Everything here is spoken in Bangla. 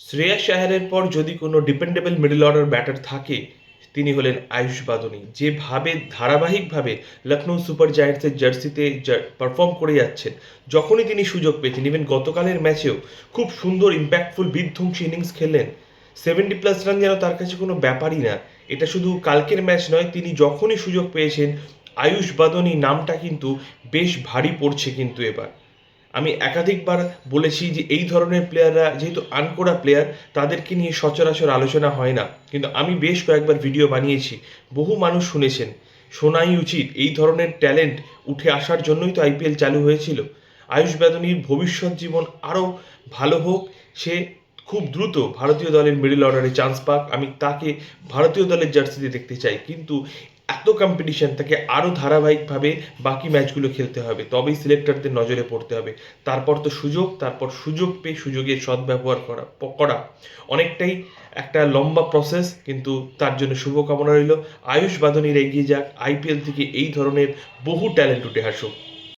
শ্রেয়াস আয়ারের পর যদি কোনো ডিপেন্ডেবল মিডল অর্ডার ব্যাটার থাকে তিনি হলেন আয়ুষ বাদনি। যেভাবে ধারাবাহিকভাবে লখনৌ সুপার জায়ান্টসের জার্সিতে পারফর্ম করে যাচ্ছেন, যখনই তিনি সুযোগ পেয়েছেন, ইভেন গতকালের ম্যাচেও খুব সুন্দর ইম্প্যাক্টফুল বিধ্বংসী ইনিংস খেললেন। 70+ রান যেন তার কাছে কোনো ব্যাপারই না। এটা শুধু কালকের ম্যাচ নয়, তিনি যখনই সুযোগ পেয়েছেন আয়ুষ বাদনি নামটা কিন্তু বেশ ভারী পড়ছে কিন্তু এবার। আমি একাধিকবার বলেছি যে এই ধরনের প্লেয়াররা যেহেতু আনকোড়া প্লেয়ার, তাদেরকে নিয়ে সচরাচর আলোচনা হয় না, কিন্তু আমি বেশ কয়েকবার ভিডিও বানিয়েছি, বহু মানুষ শুনেছেন। শোনাই উচিত, এই ধরনের ট্যালেন্ট উঠে আসার জন্যই তো আইপিএল চালু হয়েছিল। আয়ুষ বাদনীর ভবিষ্যৎ জীবন আরও ভালো হোক, সে খুব দ্রুত ভারতীয় দলের মিডল অর্ডারে চান্স পাক, আমি তাকে ভারতীয় দলের জার্সিতে দেখতে চাই। কিন্তু এত কম্পিটিশন, তাকে আরও ধারাবাহিকভাবে বাকি ম্যাচগুলো খেলতে হবে, তবেই সিলেক্টরদের নজরে পড়তে হবে। তারপর তো সুযোগ, তারপর সুযোগ পেয়ে সুযোগের সদ্ব্যবহার করা অনেকটাই একটা লম্বা প্রসেস, কিন্তু তার জন্য শুভকামনা রইল। আয়ুষ বাদনীর এগিয়ে যাক, আইপিএল থেকে এই ধরনের বহু ট্যালেন্ট উঠে আসুক।